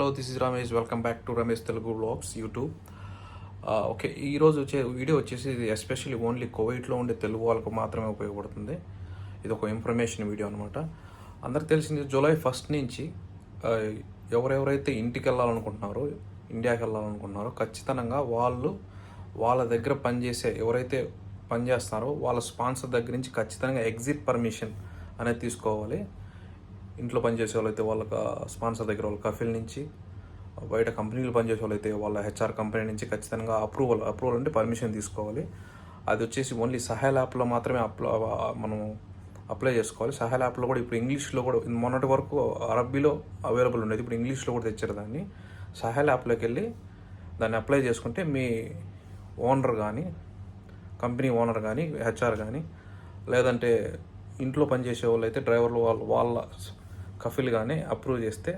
Hello, this is Ramesh. Welcome back to Ramesh Telugu vlogs YouTube. Okay, ఈరోజు వచ్చే video వచ్చేసి ఇది ఎస్పెషల్లీ ఓన్లీ కువైట్లో ఉండే తెలుగు వాళ్ళకు మాత్రమే ఉపయోగపడుతుంది. ఇది ఒక ఇన్ఫర్మేషన్ వీడియో అనమాట. అందరికి తెలిసింది జూలై 1 నుంచి ఆ, ఎవరెవరైతే ఇంటికి వెళ్ళాలనుకుంటున్నారో, ఇండియాకి వెళ్ళాలనుకుంటున్నారో ఖచ్చితంగా వాళ్ళ దగ్గర పనిచేసే ఎవరైతే పనిచేస్తున్నారో వాళ్ళ స్పాన్సర్ దగ్గర నుంచి ఖచ్చితంగా ఎగ్జిట్ పర్మిషన్ అనేది తీసుకోవాలి. ఇంట్లో పనిచేసే వాళ్ళైతే వాళ్ళ స్పాన్సర్ దగ్గర వాళ్ళ కఫీల్ నుంచి, బయట కంపెనీలు పనిచేసే వాళ్ళైతే వాళ్ళ హెచ్ఆర్ కంపెనీ నుంచి ఖచ్చితంగా అప్రూవల్ అంటే పర్మిషన్ తీసుకోవాలి. అది వచ్చేసి ఓన్లీ సహాల్ యాప్లో మాత్రమే మనం అప్లై చేసుకోవాలి. సహాల్ యాప్లో కూడా ఇప్పుడు ఇంగ్లీష్లో కూడా మొన్నటి వరకు అరబ్బీలో అవైలబుల్ ఉండేది, ఇప్పుడు ఇంగ్లీష్లో కూడా తెచ్చారు దాన్ని. సహాల్ యాప్లోకి వెళ్ళి దాన్ని అప్లై చేసుకుంటే మీ ఓనర్ కానీ, కంపెనీ ఓనర్ కానీ, హెచ్ఆర్ కానీ, లేదంటే ఇంట్లో పనిచేసే వాళ్ళు అయితే డ్రైవర్లు వాళ్ళ కఫీల్ కానీ అప్రూవ్ చేస్తే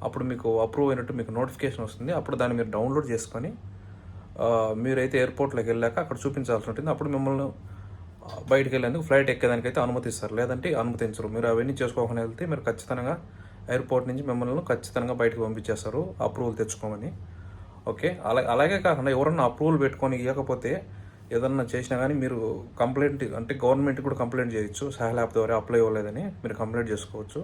అప్పుడు మీకు అప్రూవ్ అయినట్టు మీకు నోటిఫికేషన్ వస్తుంది. అప్పుడు దాన్ని మీరు డౌన్లోడ్ చేసుకొని మీరైతే ఎయిర్పోర్ట్లోకి వెళ్ళాక అక్కడ చూపించాల్సి ఉంటుంది. అప్పుడు మిమ్మల్ని బయటికి వెళ్ళేందుకు ఫ్లైట్ ఎక్కేదానికైతే అనుమతిస్తారు, లేదంటే అనుమతించరు. మీరు అవన్నీ చేసుకోకుండా వెళ్తే మీరు ఖచ్చితంగా ఎయిర్పోర్ట్ నుంచి మిమ్మల్ని ఖచ్చితంగా బయటకు పంపించేస్తారు అప్రూవల్ తెచ్చుకోమని. ఓకే, అలాగే కాకుండా ఎవరన్నా అప్రూవల్ పెట్టుకొని ఇవ్వకపోతే ఏదన్నా చేసినా కానీ మీరు కంప్లైంట్ అంటే గవర్నమెంట్కి కూడా కంప్లైంట్ చేయొచ్చు. సహాల్ యాప్ ద్వారా అప్లై అవ్వలేదని మీరు కంప్లైంట్ చేసుకోవచ్చు.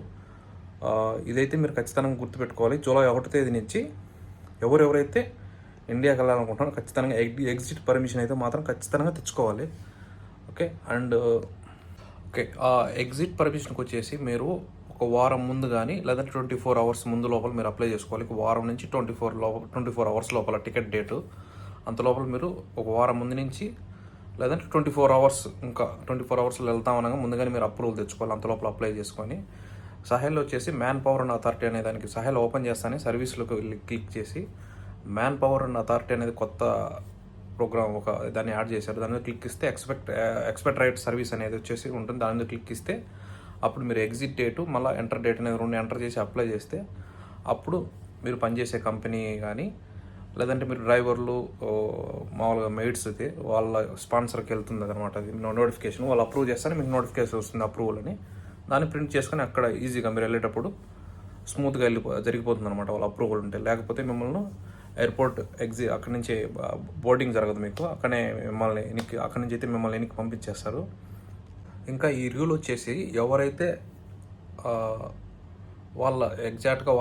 ఇదైతే మీరు ఖచ్చితంగా గుర్తుపెట్టుకోవాలి. జూలై 1వ తేదీ నుంచి ఎవరెవరైతే ఇండియాకి వెళ్ళాలనుకుంటున్నారో ఖచ్చితంగా ఎగ్జిట్ పర్మిషన్ అయితే మాత్రం ఖచ్చితంగా తెచ్చుకోవాలి. ఓకే, అండ్ ఆ ఎగ్జిట్ పర్మిషన్కి వచ్చేసి మీరు ఒక వారం ముందు కానీ లేదంటే 24 అవర్స్ ముందు లోపల మీరు అప్లై చేసుకోవాలి. ఒక వారం నుంచి 24 అవర్స్ లోపల టికెట్ డేటు, అంత లోపల మీరు ఒక వారం ముందు నుంచి లేదంటే 24 అవర్స్, ఇంకా 24 అవర్స్లో వెళ్తామనగా ముందుగానే మీరు అప్రూవల్ తెచ్చుకోవాలి. అంత లోపల అప్లై చేసుకొని సహాల్లో వచ్చేసి మ్యాన్ పవర్ అండ్ అథారిటీ అనే దానికి సహాల్ ఓపెన్ చేస్తానే సర్వీస్లోకి క్లిక్ చేసి మ్యాన్ పవర్ అండ్ అథారిటీ అనేది కొత్త ప్రోగ్రామ్ దాన్ని యాడ్ చేశారు. దాని మీద క్లిక్ ఇస్తే ఎక్స్పెక్ట్ రైట్ సర్వీస్ అనేది వచ్చేసి ఉంటుంది. దాని మీద క్లిక్ ఇస్తే అప్పుడు మీరు ఎగ్జిట్ డేటు మళ్ళీ ఎంటర్ డేట్ అనేది 2 ఎంటర్ చేసి అప్లై చేస్తే అప్పుడు మీరు పనిచేసే కంపెనీ కానీ లేదంటే మీరు డ్రైవర్లు మామూలుగా మెయిడ్స్ అయితే వాళ్ళ స్పాన్సర్కి వెళ్తుంది అనమాట. అది నోటిఫికేషన్ వాళ్ళు అప్రూవ్ చేస్తానే మీకు నోటిఫికేషన్ వస్తుంది అప్రూవల్ అని. దాన్ని ప్రింట్ చేసుకొని అక్కడ ఈజీగా మీరు వెళ్ళేటప్పుడు స్మూత్గా జరిగిపోతుంది అనమాట వాళ్ళు అప్రూవల్ ఉంటే. లేకపోతే మిమ్మల్ని ఎయిర్పోర్ట్ అక్కడి నుంచి బోర్డింగ్ జరగదు మీకు, అక్కడే మిమ్మల్ని అక్కడి నుంచి అయితే మిమ్మల్ని వెనక్కి పంపించేస్తారు. ఇంకా ఈ రూల్ వచ్చేసి ఎవరైతే వాళ్ళ ఎగ్జాక్ట్గా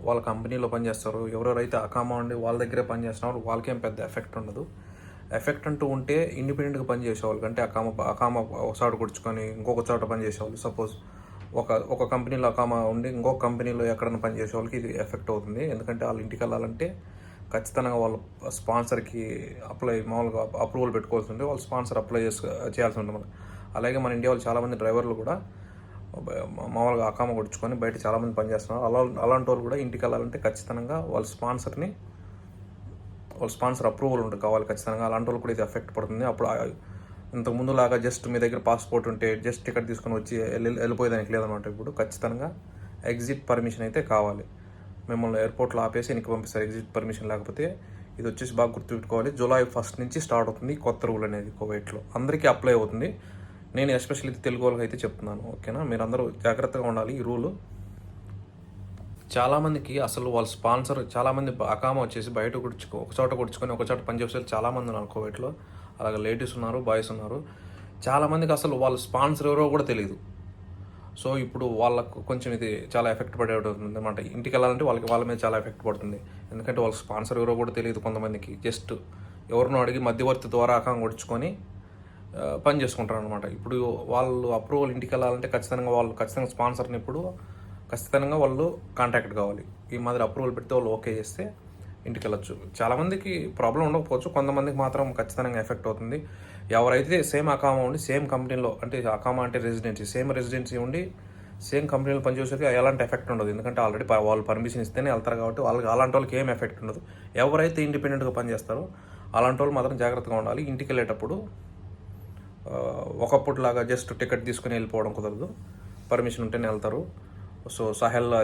వాళ్ళ కంపెనీలో పనిచేస్తారు, ఎవరెవరైతే అకామా ఉండి వాళ్ళ దగ్గరే పనిచేస్తున్నారు వాళ్ళకేం పెద్ద ఎఫెక్ట్ ఉండదు. ఎఫెక్ట్ అంటూ ఉంటే ఇండిపెండెంట్గా పనిచేసేవాళ్ళు, అంటే అకామా ఒక చోట కూర్చుకొని ఇంకొక చోట పనిచేసేవాళ్ళు. సపోజ్ ఒక కంపెనీలో అకామా ఉండి ఇంకొక కంపెనీలో ఎక్కడైనా పనిచేసే వాళ్ళకి ఇది ఎఫెక్ట్ అవుతుంది. ఎందుకంటే వాళ్ళు ఇంటికి వెళ్ళాలంటే ఖచ్చితంగా వాళ్ళ స్పాన్సర్కి మామూలుగా అప్రూవల్ పెట్టుకోవాల్సి ఉంటుంది. వాళ్ళు స్పాన్సర్ చేయాల్సి ఉంటుంది. అలాగే మన ఇండియా వాళ్ళు చాలామంది డ్రైవర్లు కూడా మామూలుగా అకామా కొడుచుకొని బయట చాలామంది పనిచేస్తున్నారు. అలాంటి వాళ్ళు కూడా ఇంటికి వెళ్ళాలంటే ఖచ్చితంగా వాళ్ళ స్పాన్సర్ అప్రూవల్ ఉంటుంది కావాలి ఖచ్చితంగా. అలాంటి వాళ్ళు కూడా ఇది ఎఫెక్ట్ పడుతుంది. అప్పుడు ఇంతకు ముందులాగా జస్ట్ మీ దగ్గర పాస్పోర్ట్ ఉంటే జస్ట్ టికెట్ తీసుకొని వచ్చి వెళ్ళిపోయేదానికి లేదనమాట. ఇప్పుడు ఖచ్చితంగా ఎగ్జిట్ పర్మిషన్ అయితే కావాలి. మిమ్మల్ని ఎయిర్పోర్ట్లో ఆపేసి వెనక్కి పంపిస్తారు ఎగ్జిట్ పర్మిషన్ లేకపోతే. ఇది వచ్చేసి బాగా గుర్తుపెట్టుకోవాలి. జూలై 1 నుంచి స్టార్ట్ అవుతుంది కొత్త రూల్ అనేది కువైట్లో. అందరికీ అప్లై అవుతుంది. నేను ఎస్పెషల్లీ తెలుగు వాళ్ళకి అయితే చెప్తున్నాను. ఓకేనా, మీరు అందరూ జాగ్రత్తగా ఉండాలి. ఈ రూలు చాలామందికి అసలు వాళ్ళ స్పాన్సర్ చాలామంది అకామా వచ్చేసి బయట ఒక చోట కూర్చుకొని ఒక చోట పనిచేసే చాలామంది ఉన్నారు కువైట్లో. అలాగే లేడీస్ ఉన్నారు, బాయ్స్ ఉన్నారు. చాలామందికి అసలు వాళ్ళ స్పాన్సర్ ఎవరో కూడా తెలియదు. సో ఇప్పుడు వాళ్ళకు కొంచెం ఇది చాలా ఎఫెక్ట్ పడేది అనమాట. ఇంటికి వెళ్ళాలంటే వాళ్ళ మీద చాలా ఎఫెక్ట్ పడుతుంది. ఎందుకంటే వాళ్ళ స్పాన్సర్ ఎవరో కూడా తెలియదు. కొంతమందికి జస్ట్ ఎవరినో అడిగి మధ్యవర్తి ద్వారా అకామా కొడుచుకొని పని చేసుకుంటారు అనమాట. ఇప్పుడు వాళ్ళు అప్రూవల్ ఇంటికి వెళ్ళాలంటే ఖచ్చితంగా స్పాన్సర్ని ఇప్పుడు ఖచ్చితంగా వాళ్ళు కాంటాక్ట్ కావాలి. ఈ మాదిరి అప్రూవల్ పెడితే వాళ్ళు ఓకే చేస్తే ఇంటికి వెళ్ళొచ్చు. చాలామందికి ప్రాబ్లం ఉండకపోవచ్చు, కొంతమందికి మాత్రం ఖచ్చితంగా ఎఫెక్ట్ అవుతుంది. ఎవరైతే సేమ్ అకామా ఉండి సేమ్ కంపెనీలో, అంటే అకామా అంటే రెసిడెన్సీ ఉండి సేమ్ కంపెనీలో పనిచేసేది ఎలాంటి ఎఫెక్ట్ ఉండదు. ఎందుకంటే ఆల్రెడీ వాళ్ళు పర్మిషన్ ఇస్తేనే వెళ్తారు కాబట్టి అలాంటి వాళ్ళకి ఏం ఎఫెక్ట్ ఉండదు. ఎవరైతే ఇండిపెండెంట్గా పనిచేస్తారో అలాంటి వాళ్ళు మాత్రం జాగ్రత్తగా ఉండాలి. ఇంటికి వెళ్ళేటప్పుడు ఒకప్పుడులాగా జస్ట్ టికెట్ తీసుకుని వెళ్ళిపోవడం కుదరదు. పర్మిషన్ ఉంటేనే వెళ్తారు. సో సహాల్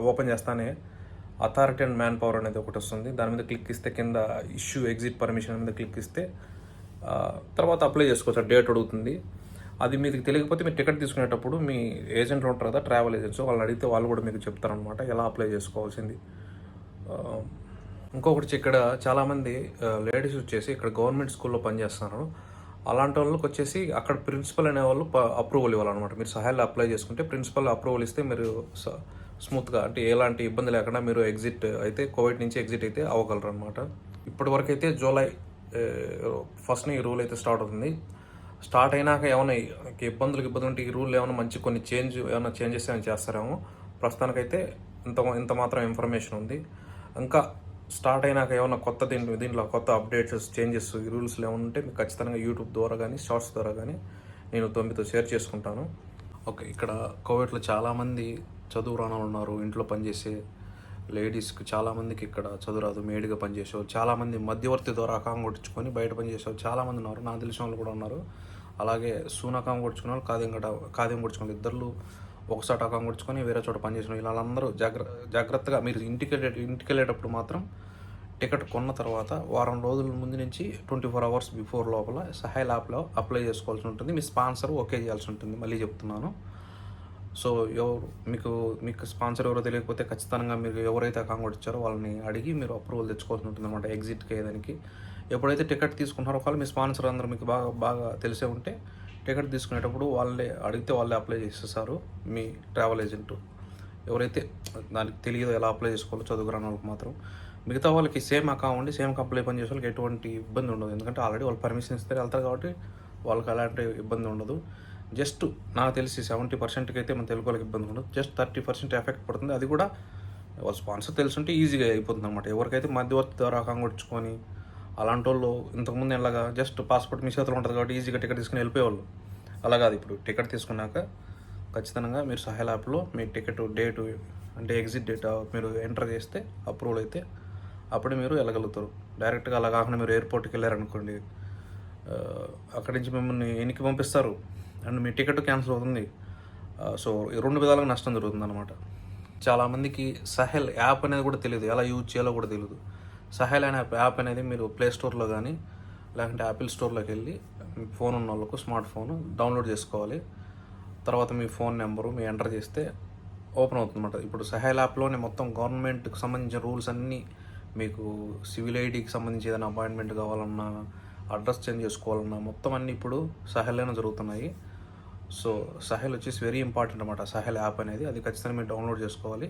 ఓపెన్ చేస్తానే అథారిటీ అండ్ మ్యాన్ పవర్ అనేది ఒకటి వస్తుంది. దాని మీద క్లిక్ ఇస్తే కింద ఇష్యూ ఎగ్జిట్ పర్మిషన్ మీద క్లిక్ ఇస్తే తర్వాత అప్లై చేసుకోవచ్చు. డేట్ అడుగుతుంది. అది మీకు తెలియకపోతే మీరు టికెట్ తీసుకునేటప్పుడు మీ ఏజెంట్లు ఉంటారు కదా, ట్రావెల్ ఏజెంట్స్, వాళ్ళని అడిగితే వాళ్ళు కూడా మీకు చెప్తారనమాట ఎలా అప్లై చేసుకోవాల్సింది. ఇంకొకటి ఇక్కడ చాలామంది లేడీస్ వచ్చేసి ఇక్కడ గవర్నమెంట్ స్కూల్లో పనిచేస్తున్నారు. అలాంటి వాళ్ళకి వచ్చేసి అక్కడ ప్రిన్సిపల్ అనేవాళ్ళు అప్రూవల్ ఇవ్వాలన్నమాట. మీరు సహాయాలు అప్లై చేసుకుంటే ప్రిన్సిపల్ అప్రూవల్ ఇస్తే మీరు స్మూత్గా, అంటే ఎలాంటి ఇబ్బంది లేకుండా మీరు ఎగ్జిట్ అయితే, కోవిడ్ నుంచి ఎగ్జిట్ అయితే అవ్వగలరు అనమాట. ఇప్పటి వరకు అయితే జూలై 1st ఈ రూల్ అయితే స్టార్ట్ అవుతుంది. స్టార్ట్ అయినాక ఏమైనా ఇబ్బందులు ఉంటే ఈ రూల్ ఏమైనా మంచి కొన్ని ఏమైనా చేంజెస్ ఏమైనా చేస్తారేమో. ప్రస్తుతానికైతే ఇంత మాత్రం ఇన్ఫర్మేషన్ ఉంది. ఇంకా స్టార్ట్ అయినాక ఏమైనా కొత్త దీంట్లో కొత్త అప్డేట్స్, చేంజెస్, ఈ రూల్స్లో ఏమైనా ఉంటే మీకు ఖచ్చితంగా యూట్యూబ్ ద్వారా కానీ షార్ట్స్ ద్వారా కానీ నేను మీతో షేర్ చేసుకుంటాను. ఓకే, ఇక్కడ కోవిడ్లో చాలామంది చదువు రాని ఉన్నారు. ఇంట్లో పనిచేసే లేడీస్కి చాలామందికి ఇక్కడ చదువు రాదు, మేడిగా పనిచేసేవాళ్ళు చాలామంది, మధ్యవర్తి ద్వారా అకాం కొట్టించుకొని బయట పనిచేసేవాళ్ళు చాలామంది ఉన్నారు. నాకు తెలిసిన వాళ్ళు కూడా ఉన్నారు. అలాగే సూనకాం కొట్టించుకునే వాళ్ళు, కాదేం కొట్టించుకునే ఇద్దరు ఒకసారి అకాం కొట్టించుకొని వేరే చోట పనిచేసిన వాళ్ళందరూ జాగ్రత్తగా మీరు ఇంటికి వెళ్ళేటప్పుడు మాత్రం టికెట్ కొన్న తర్వాత వారం రోజుల ముందు నుంచి 24 hours బిఫోర్ లోపల సహాయ్ యాప్లో అప్లై చేసుకోవాల్సి ఉంటుంది. మీ స్పాన్సర్ ఓకే చేయాల్సి ఉంటుంది. మళ్ళీ చెప్తున్నాను. సో మీకు స్పాన్సర్ ఎవరో తెలియకపోతే ఖచ్చితంగా మీరు ఎవరైతే అకౌంట్ కొట్టించారో వాళ్ళని అడిగి మీరు అప్రూవల్ తెచ్చుకోవాల్సి ఉంటుంది అనమాట. ఎగ్జిట్కి ఏదానికి ఎప్పుడైతే టికెట్ తీసుకుంటారో వాళ్ళు మీ స్పాన్సర్ అందరూ మీకు బాగా తెలిసే ఉంటే టికెట్ తీసుకునేటప్పుడు వాళ్ళే అడిగితే వాళ్ళే అప్లై చేసేస్తారు. మీ ట్రావెల్ ఏజెంట్ ఎవరైతే దానికి తెలియదో ఎలా అప్లై చేసుకోవాలో చదువుకురాని వాళ్ళకి మాత్రం. మిగతా వాళ్ళకి సేమ్ అకౌంట్ సేమ్ అప్లై పని చేసే వాళ్ళకి ఎటువంటి ఇబ్బంది ఉండదు. ఎందుకంటే ఆల్రెడీ వాళ్ళు పర్మిషన్ ఇస్తే వెళ్తారు కాబట్టి వాళ్ళకి అలాంటి ఇబ్బంది ఉండదు. జస్ట్ నాకు తెలిసి 70%కి అయితే మన తెలుగు వాళ్ళకి ఇబ్బంది ఉండదు. జస్ట్ 30% ఎఫెక్ట్ పడుతుంది. అది కూడా వాళ్ళ స్పాన్సర్ తెలుసుంటే ఈజీగా అయిపోతుంది అనమాట. ఎవరికైతే మధ్యవర్తి ద్వారా అకౌంట్ కొట్టించుకొని అలాంటి వాళ్ళు ఇంతకుముందు ఎలాగా జస్ట్ పాస్పోర్ట్ మీ చేతిలో ఉంటుంది కాబట్టి ఈజీగా టికెట్ తీసుకుని వెళ్ళిపోయేవాళ్ళు. అలా కాదు, ఇప్పుడు టికెట్ తీసుకున్నాక ఖచ్చితంగా మీరు సహాయ్ యాప్లో మీ టికెట్ డేటు, అంటే ఎగ్జిట్ డేట్ మీరు ఎంటర్ చేస్తే అప్రూవల్ అయితే అప్పుడే మీరు వెళ్ళగలుగుతారు. డైరెక్ట్గా అలా కాకుండా మీరు ఎయిర్పోర్ట్కి వెళ్ళారనుకోండి, అక్కడి నుంచి మిమ్మల్ని ఎన్నికి పంపిస్తారు అండ్ మీ టికెట్ క్యాన్సిల్ అవుతుంది. సో 2 విధాలుగా నష్టం జరుగుతుంది అనమాట. చాలామందికి సహెల్ యాప్ అనేది కూడా తెలియదు, ఎలా యూజ్ చేయాలో కూడా తెలియదు. సహెల్ అనే యాప్ అనేది మీరు ప్లే స్టోర్లో కానీ లేకుంటే యాపిల్ స్టోర్లోకి వెళ్ళి మీ ఫోన్ ఉన్న వాళ్ళకు స్మార్ట్ ఫోన్ డౌన్లోడ్ చేసుకోవాలి. తర్వాత మీ ఫోన్ నెంబరు మీ ఎంటర్ చేస్తే ఓపెన్ అవుతుంది అనమాట. ఇప్పుడు సహెల్ యాప్లోనే మొత్తం గవర్నమెంట్కి సంబంధించిన రూల్స్ అన్నీ, మీకు సివిల్ ఐడికి సంబంధించి ఏదైనా అపాయింట్మెంట్ కావాలన్నా, అడ్రస్ చేంజ్ చేసుకోవాలన్నా మొత్తం అన్నీ ఇప్పుడు సహెల్లోనే జరుగుతున్నాయి. సో సహెల్ వచ్చేసి వెరీ ఇంపార్టెంట్ అనమాట. సహెల్ యాప్ అనేది అది ఖచ్చితంగా మీరు డౌన్లోడ్ చేసుకోవాలి.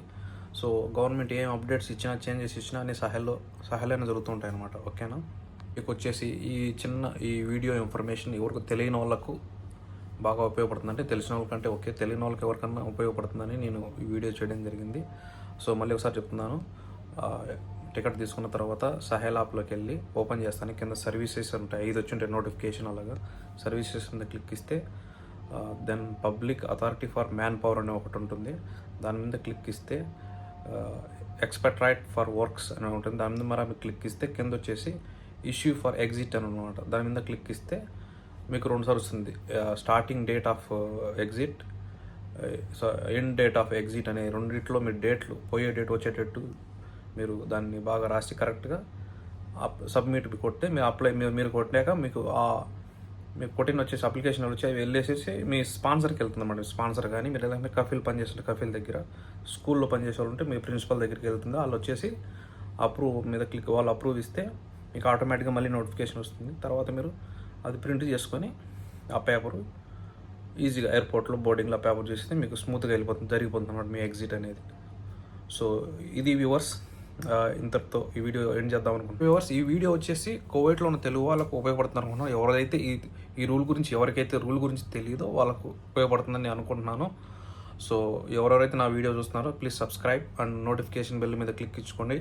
సో గవర్నమెంట్ ఏం అప్డేట్స్ ఇచ్చినా, చేంజెస్ ఇచ్చినా అన్నీ సహెల్లోనే జరుగుతుంటాయి అనమాట. ఓకేనా? మీకు వచ్చేసి ఈ వీడియో ఇన్ఫర్మేషన్ ఎవరికి తెలియని వాళ్ళకు బాగా ఉపయోగపడుతుంది. అంటే తెలిసిన వాళ్ళకంటే ఓకే, తెలియని వాళ్ళకి ఎవరికన్నా ఉపయోగపడుతుందని నేను ఈ వీడియో చేయడం జరిగింది. సో మళ్ళీ ఒకసారి చెప్తున్నాను. టికెట్ తీసుకున్న తర్వాత సహెల్ యాప్లోకి వెళ్ళి ఓపెన్ చేస్తాను. కింద సర్వీసెస్ ఉంటాయి, 5 వచ్చి ఉంటాయి నోటిఫికేషన్. అలాగా సర్వీసెస్ మీద క్లిక్ ఇస్తే then public authority for manpower అనే ఒకటి ఉంటుంది. దాని మీద క్లిక్ ఇస్తే ఎక్స్పెక్ట్రైట్ ఫర్ వర్క్స్ అని ఉంటుంది. దాని మీద మరి క్లిక్ ఇస్తే కింద వచ్చేసి ఇష్యూ ఫర్ ఎగ్జిట్ అని అనమాట. దాని మీద క్లిక్ ఇస్తే మీకు 2 సార్లు వస్తుంది. Starting date of exit, end date of exit అనే రెండిట్లో మీరు డేట్లు, పోయే డేట్ వచ్చేటట్టు మీరు దాన్ని బాగా రాసి కరెక్ట్గా సబ్మిట్ కొడితే మీరు కొట్టాక మీకు కొట్టిన వచ్చేసి అప్లికేషన్ వచ్చి అవి వెళ్ళేసేసి మీ స్పాన్సర్కి వెళ్తుంది అన్నమాట. స్పాన్సర్ కానీ మీరు ఏదైనా కఫీల్ పనిచేస్తుంటే కఫీల్ దగ్గర, స్కూల్లో పనిచేసే వాళ్ళు ఉంటే మీ ప్రిన్సిపల్ దగ్గరికి వెళ్తుంది. వాళ్ళు వచ్చేసి అప్రూవ్ మీద క్లిక్, వాళ్ళు అప్రూవ్ ఇస్తే మీకు ఆటోమేటిక్గా మళ్ళీ నోటిఫికేషన్ వస్తుంది. తర్వాత మీరు అది ప్రింట్ చేసుకొని ఆ పేపరు ఈజీగా ఎయిర్పోర్ట్లో బోర్డింగ్లో పేపర్ చేస్తే మీకు స్మూత్గా జరిగిపోతుంది అన్నమాట మీ ఎగ్జిట్ అనేది. సో ఇది వ్యూవర్స్, ఇంతటితో ఈ వీడియో ఎండ్ చేద్దాం అనుకుంటున్నాను. వ్యూవర్స్, ఈ వీడియో వచ్చేసి కోవిడ్లో ఉన్న తెలుగు వాళ్ళకు ఉపయోగపడుతుంది అనుకున్నాను. ఎవరైతే ఎవరికైతే రూల్ గురించి తెలియదో వాళ్ళకు ఉపయోగపడుతుందని నేను అనుకుంటున్నాను. సో ఎవరెవరైతే నా వీడియో చూస్తున్నారో please subscribe and notification bell మీద క్లిక్ ఇచ్చుకోండి.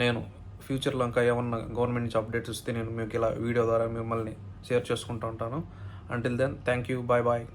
నేను ఫ్యూచర్లో ఇంకా ఏమన్నా గవర్నమెంట్ నుంచి అప్డేట్స్ వస్తే నేను మీకు ఇలా వీడియో ద్వారా మిమ్మల్ని షేర్ చేసుకుంటూ ఉంటాను. Until then, thank you, bye bye.